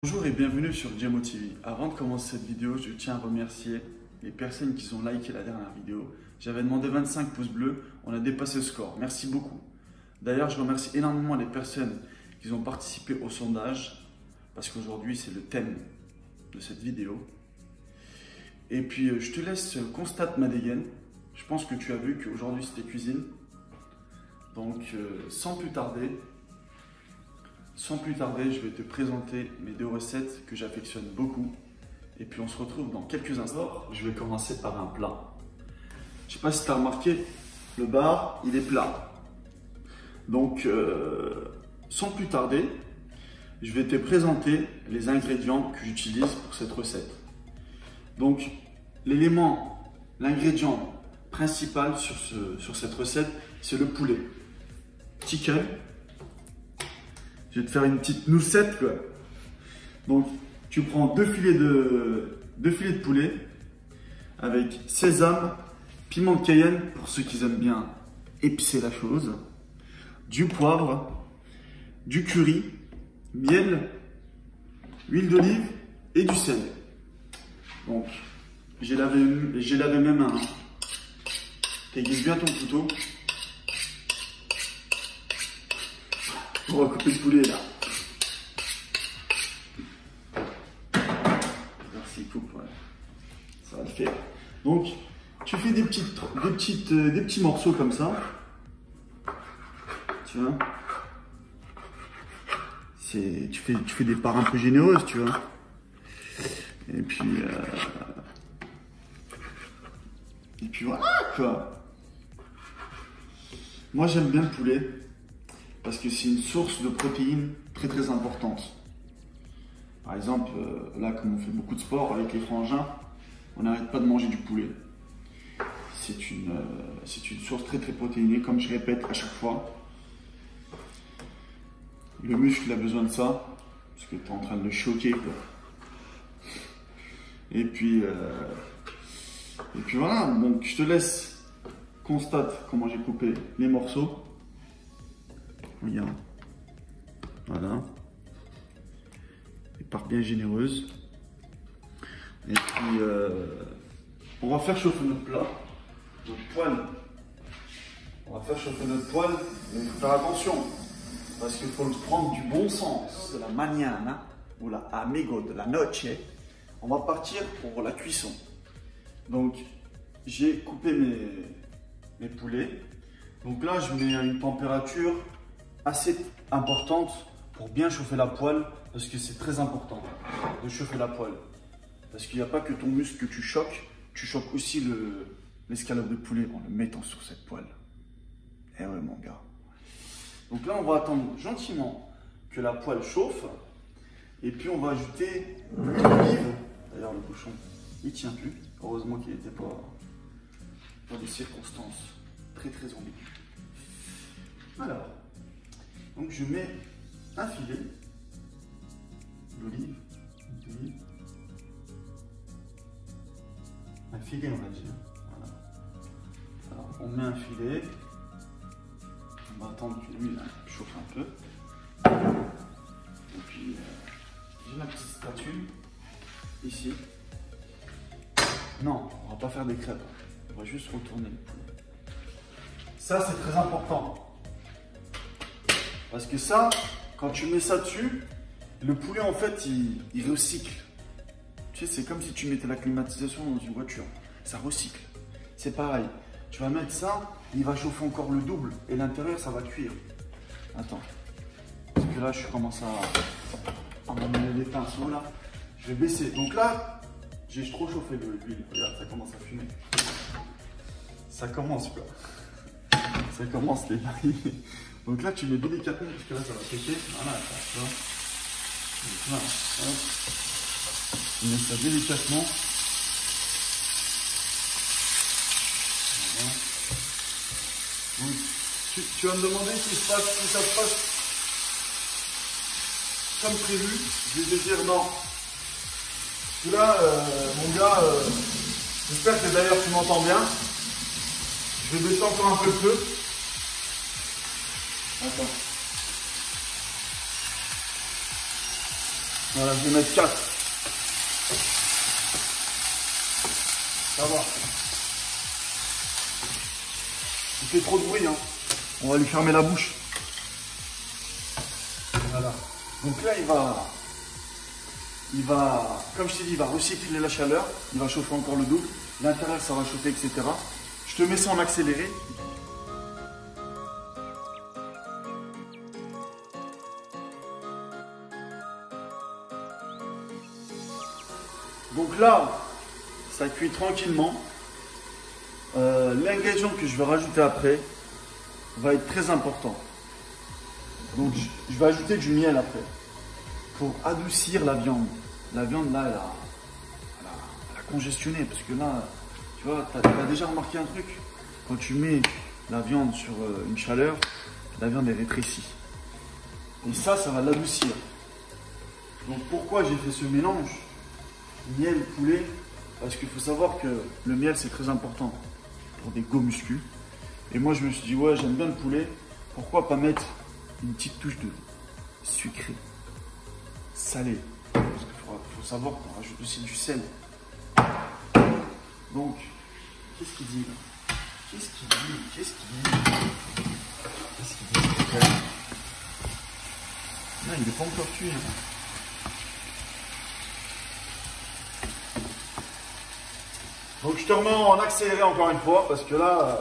Bonjour et bienvenue sur Djemo TV. Avant de commencer cette vidéo, je tiens à remercier les personnes qui ont liké la dernière vidéo. J'avais demandé 25 pouces bleus, on a dépassé le score. Merci beaucoup. D'ailleurs, je remercie énormément les personnes qui ont participé au sondage parce qu'aujourd'hui, c'est le thème de cette vidéo. Et puis, je te laisse constate ma dégaine. Je pense que tu as vu qu'aujourd'hui, c'était cuisine. Donc, sans plus tarder, je vais te présenter mes deux recettes que j'affectionne beaucoup. Et puis on se retrouve dans quelques instants. Je vais commencer par un plat. Je ne sais pas si tu as remarqué, le bar, il est plat. Donc, sans plus tarder, je vais te présenter les ingrédients que j'utilise pour cette recette. Donc, l'ingrédient principal sur cette recette, c'est le poulet. Chicken. Je vais te faire une petite noussette, quoi. Donc, tu prends deux filets de poulet avec sésame, piment de Cayenne pour ceux qui aiment bien épicer la chose, du poivre, du curry, miel, huile d'olive et du sel. Donc, j'ai lavé mes mains. Hein. T'aiguises bien ton couteau. On va couper le poulet là. Merci, coupe, ouais. Ça va le faire. Donc, tu fais des petits morceaux comme ça. Tu vois. Tu fais des parts un peu généreuses, tu vois. Et puis voilà, quoi. Moi, j'aime bien le poulet. Parce que c'est une source de protéines très importante. Par exemple, là, comme on fait beaucoup de sport avec les frangins, on n'arrête pas de manger du poulet. C'est une source très protéinée, comme je répète à chaque fois. Le muscle a besoin de ça, parce que tu es en train de le choquer, quoi. Et puis voilà, donc je te laisse constate comment j'ai coupé les morceaux. Regarde, voilà, des parts bien généreuses. Et puis, on va faire chauffer notre plat, notre poêle. On va faire chauffer notre poêle, mais il faut faire attention, parce qu'il faut le prendre du bon sens. De la mañana, ou la amigo de la noche, on va partir pour la cuisson. Donc, j'ai coupé mes poulets. Donc là, je mets à une température assez importante pour bien chauffer la poêle, parce que c'est très important de chauffer la poêle, parce qu'il n'y a pas que ton muscle que tu choques aussi l'escalope de poulet en le mettant sur cette poêle. Eh ouais, mon gars. Donc là, on va attendre gentiment que la poêle chauffe, et puis on va ajouter l'olive. D'ailleurs, le bouchon il tient plus, heureusement qu'il n'était pas dans des circonstances très ambiguës. Alors, donc je mets un filet d'olive, un filet on va dire. Voilà. Alors on met un filet, on va attendre que l'huile chauffe un peu. Et puis j'ai ma petite spatule ici. Non, on va pas faire des crêpes, on va juste retourner le poulet. Ça c'est très important. Parce que ça, quand tu mets ça dessus, le poulet en fait, il recycle. Tu sais, c'est comme si tu mettais la climatisation dans une voiture. Ça recycle. C'est pareil. Tu vas mettre ça, il va chauffer encore le double. Et l'intérieur, ça va cuire. Attends. Parce que là, je commence à m'amener les pinceaux là. Je vais baisser. Donc là, j'ai trop chauffé l'huile. Regarde, ça commence à fumer. Ça commence quoi. Ça commence les mariner. Donc là, tu mets délicatement, parce que là, ça va péter. Voilà, tu vois. Donc là, hop. Tu mets ça délicatement. Voilà. Donc, tu vas me demander si ça se passe comme prévu. Je vais te dire non. Parce que là, mon gars, j'espère que d'ailleurs tu m'entends bien. Je vais baisser encore un peu le feu. Attends. Voilà, je vais mettre 4. Ça va. Il fait trop de bruit, hein. On va lui fermer la bouche. Voilà. Donc là, il va, comme je t'ai dit, il va recycler la chaleur. Il va chauffer encore le double. L'intérieur, ça va chauffer, etc. Je te mets ça en accéléré. Donc là, ça cuit tranquillement. L'ingrédient que je vais rajouter après va être très important. Donc je vais ajouter du miel après pour adoucir la viande. La viande là, elle a congestionné parce que là, tu vois, tu as déjà remarqué un truc. Quand tu mets la viande sur une chaleur, la viande est rétrécie. Et ça va l'adoucir. Donc pourquoi j'ai fait ce mélange miel, poulet? Parce qu'il faut savoir que le miel c'est très important pour des go muscu. Et moi je me suis dit ouais, j'aime bien le poulet, pourquoi pas mettre une petite touche de sucré, salé, parce qu'il faut savoir qu'on rajoute aussi du sel. Donc qu'est-ce qu'il dit là? Qu'est-ce qu'il dit là, il n'est pas encore cuit. Donc je te remets en accéléré encore une fois parce que là,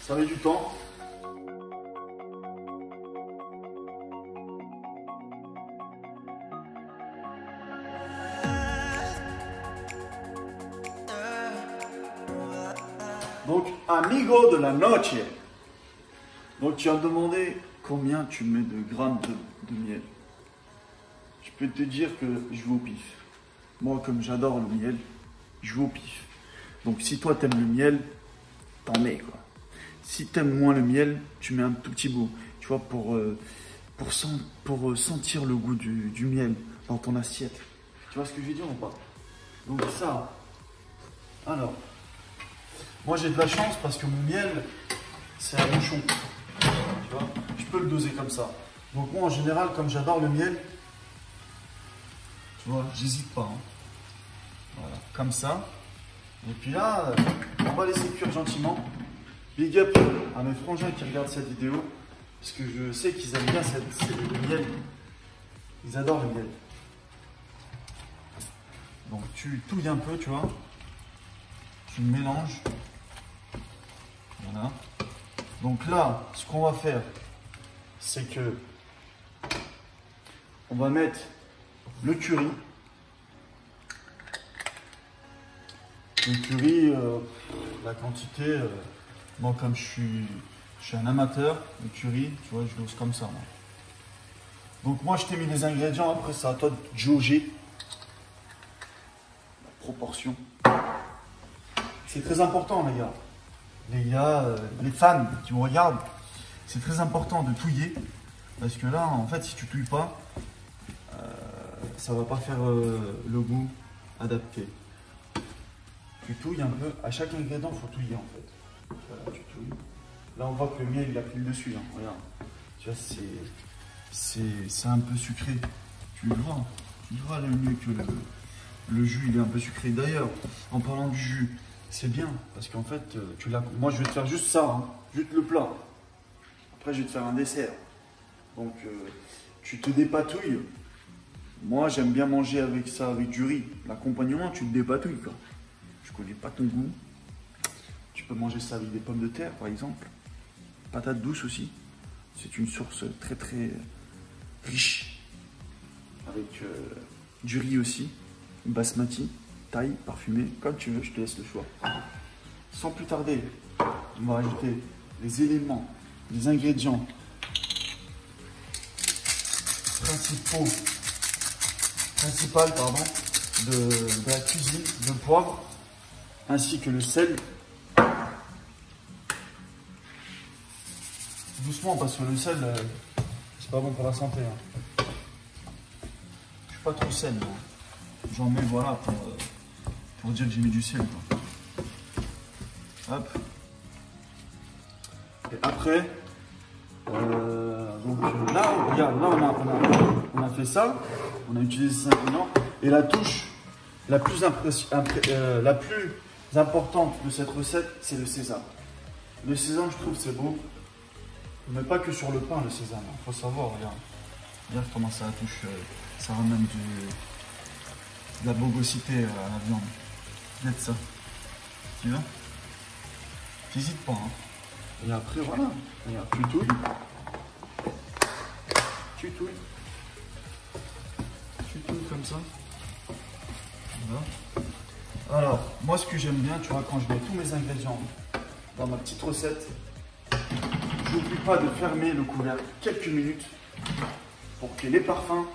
ça met du temps. Donc, amigo de la noche. Donc tu as demandé combien tu mets de grammes de miel. Je peux te dire que je vais au pif. Moi, comme j'adore le miel, je vais au pif. Donc si toi t'aimes le miel, t'en mets quoi. Si t'aimes moins le miel, tu mets un tout petit bout. Tu vois, pour sentir le goût du miel dans ton assiette. Tu vois ce que je veux dire ou pas? Donc ça. Alors, moi j'ai de la chance parce que mon miel, c'est un bouchon. Tu vois, je peux le doser comme ça. Donc moi en général, comme j'adore le miel, tu vois, j'hésite pas. Hein. Voilà, comme ça. Et puis là, on va laisser cuire gentiment. Big up à mes frangins qui regardent cette vidéo. Parce que je sais qu'ils aiment bien le miel. Ils adorent le miel. Donc tu touilles un peu, tu vois. Tu mélanges. Voilà. Donc là, ce qu'on va faire, c'est que on va mettre le curry. Le curry, la quantité, moi comme je suis un amateur, le curry, tu vois, je dose comme ça. Moi. Donc moi je t'ai mis les ingrédients, après c'est à toi de jauger la proportion. C'est très important les gars. Les gars, les fans qui me regardent, c'est très important de touiller. Parce que là, en fait, si tu touilles pas, ça va pas faire le goût adapté. Tu touilles un peu, à chaque ingrédient, il faut touiller en fait. Voilà, tu touilles. Là, on voit que le miel, il a pris le dessus. Hein. Regarde. Tu vois, c'est un peu sucré. Tu le vois le mieux que le jus, il est un peu sucré. D'ailleurs, en parlant du jus, c'est bien, parce qu'en fait, moi, je vais te faire juste ça, hein, juste le plat. Après, je vais te faire un dessert. Donc, tu te dépatouilles. Moi, j'aime bien manger avec ça, avec du riz. L'accompagnement, tu te dépatouilles, quoi. Je connais pas ton goût. Tu peux manger ça avec des pommes de terre, par exemple. Patates douces aussi. C'est une source très, très riche. Avec du riz aussi. Basmati, thaï, parfumé, comme tu veux, je te laisse le choix. Sans plus tarder, on va rajouter les éléments, les ingrédients principaux de la cuisine, le poivre, ainsi que le sel. Doucement parce que le sel, c'est pas bon pour la santé. Hein. Je suis pas trop sel, moi. J'en mets voilà pour dire que j'ai mis du sel. Quoi. Hop. Et après, donc là, regarde, là on a fait ça. On a utilisé ces ingrédients. Et la touche la plus importante de cette recette, c'est le sésame. Le sésame, je trouve, c'est beau. Mais pas que sur le pain, le sésame. Il faut savoir, regarde. Regarde comment ça touche. Ça ramène de la bogosité à la viande. Regarde ça. Tu vois? T'hésites pas. Hein. Et après, voilà. Regarde, tu touilles. Tu touilles. Tu touilles comme ça. Voilà. Alors, moi, ce que j'aime bien, tu vois, quand je mets tous mes ingrédients dans ma petite recette, j'oublie pas de fermer le couvercle quelques minutes pour que les parfums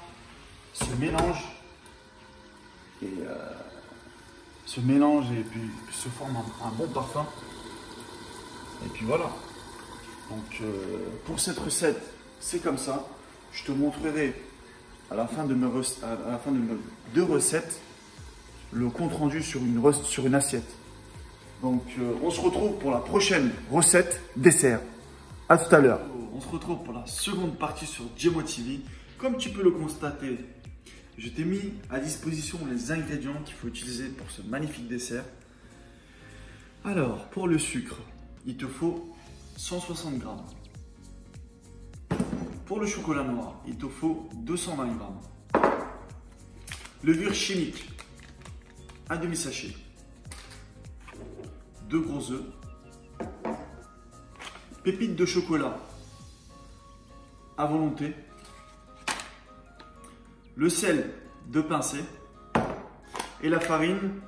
se mélangent et puis se forment un bon parfum. Et puis voilà. Donc pour cette recette, c'est comme ça. Je te montrerai à la fin de mes deux recettes le compte rendu sur une assiette. Donc on se retrouve pour la prochaine recette dessert. À tout à l'heure. On se retrouve pour la seconde partie sur Djemo TV. Comme tu peux le constater, je t'ai mis à disposition les ingrédients qu'il faut utiliser pour ce magnifique dessert. Alors, pour le sucre, il te faut 160 grammes. Pour le chocolat noir, il te faut 220 grammes. Levure chimique, un demi-sachet. 2 gros œufs. Pépites de chocolat à volonté. Le sel de pincée. Et la farine,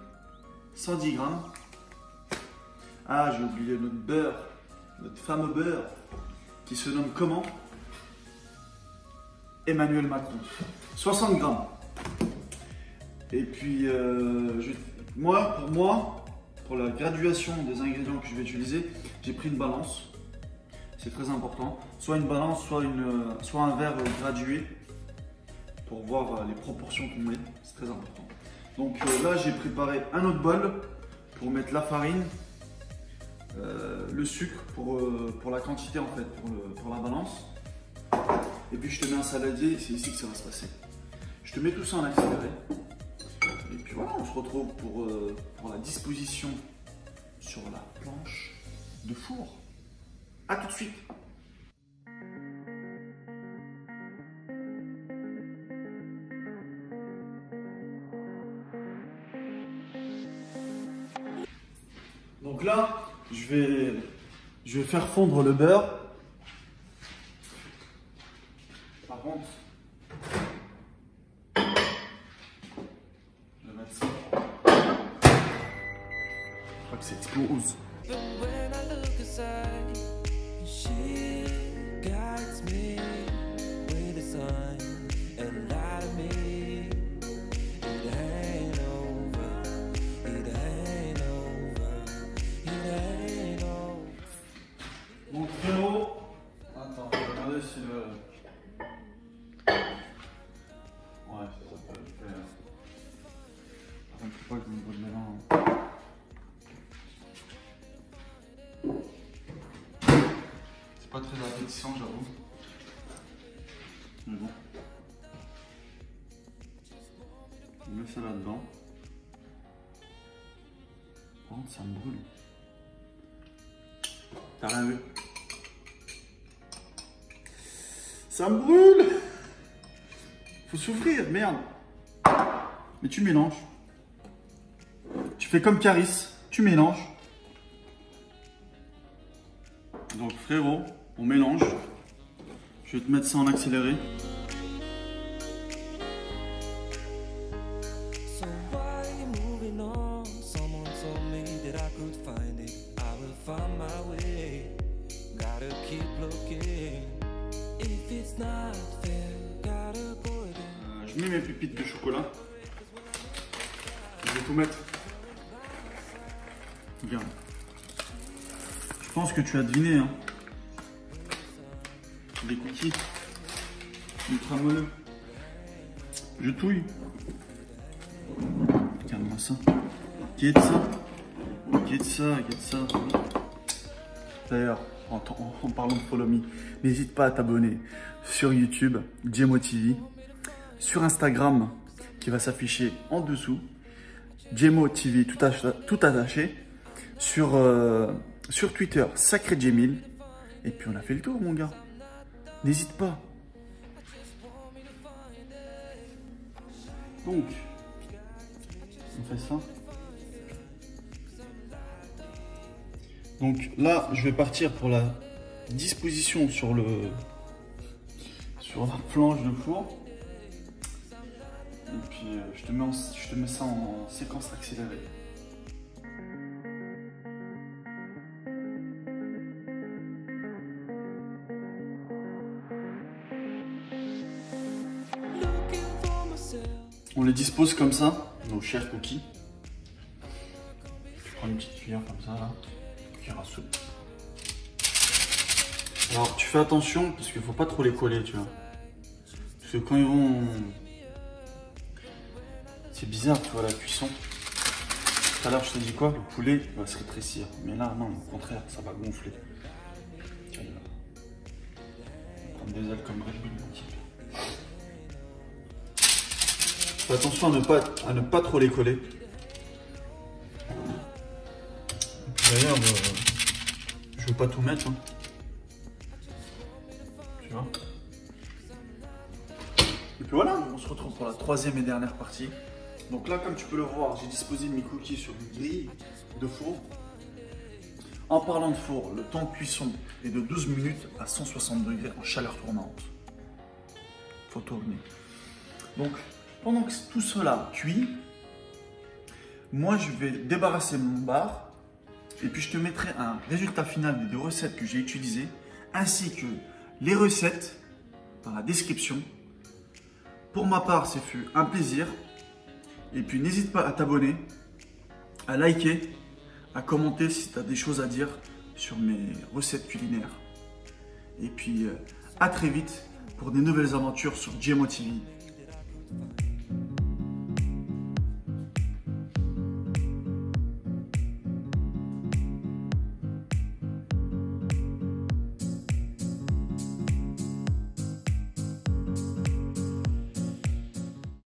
110 grammes. Ah, j'ai oublié notre beurre, notre fameux beurre, qui se nomme comment? Emmanuel Macron. 60 grammes. Et puis, pour la graduation des ingrédients que je vais utiliser, j'ai pris une balance. C'est très important. Soit une balance, soit un verre gradué pour voir les proportions qu'on met. C'est très important. Donc là, j'ai préparé un autre bol pour mettre la farine, le sucre pour la quantité en fait, pour la balance. Et puis je te mets un saladier, c'est ici que ça va se passer. Je te mets tout ça en accéléré. Et puis voilà, on se retrouve pour la disposition sur la planche de four. A tout de suite. Donc là, je vais faire fondre le beurre. Par contre, je vais mettre ça. Je crois que ça explose. Mon frérot, attends, je vais regarder si le... Ouais, ça peut le faire. Par contre, faut pas que je me brûle les mains. C'est pas très appétissant, j'avoue. Mais bon. On met ça là-dedans. Par contre, ça me brûle. T'as rien vu? Ça me brûle! Faut souffrir, merde! Mais tu mélanges. Tu fais comme Caris, tu mélanges. Donc frérot, on mélange. Je vais te mettre ça en accéléré. Je mets mes pépites de chocolat. Je vais tout mettre. Regarde. Je pense que tu as deviné. Hein. Des cookies. Ultra moelleux. Je touille. Regarde-moi ça. Qui est de ça? Qui est de ça? Qui est de ça? D'ailleurs, en parlant de Follow Me, n'hésite pas à t'abonner sur YouTube, Djemo TV. sur Instagram qui va s'afficher en dessous. Djemo TV tout attaché. Sur Twitter, Sacré Djemil. Et puis on a fait le tour, mon gars. N'hésite pas. Donc, on fait ça. Donc là, je vais partir pour la disposition sur la planche de four. Et puis je te mets ça en séquence accélérée. On les dispose comme ça, nos chers cookies. Je prends une petite cuillère comme ça là, cuillère à soupe. Alors tu fais attention parce qu'il faut pas trop les coller, tu vois. Parce que quand ils vont... C'est bizarre, tu vois, la cuisson. Tout à l'heure je t'ai dit quoi? Le poulet va se rétrécir. Mais là non, au contraire, ça va gonfler. Tiens, il va prendre des ailes comme Red Bull, mon type. Fais attention à ne pas trop les coller. D'ailleurs, je ne veux pas tout mettre. Hein. Tu vois. Et puis voilà, on se retrouve pour la troisième et dernière partie. Donc là, comme tu peux le voir, j'ai disposé mes cookies sur une grille de four. En parlant de four, le temps de cuisson est de 12 minutes à 160 degrés en chaleur tournante. Faut tourner. Donc, pendant que tout cela cuit, moi je vais débarrasser mon bar et puis je te mettrai un résultat final des recettes que j'ai utilisées ainsi que les recettes dans la description. Pour ma part, ce fut un plaisir et puis n'hésite pas à t'abonner, à liker, à commenter si tu as des choses à dire sur mes recettes culinaires. Et puis à très vite pour des nouvelles aventures sur Djemo TV.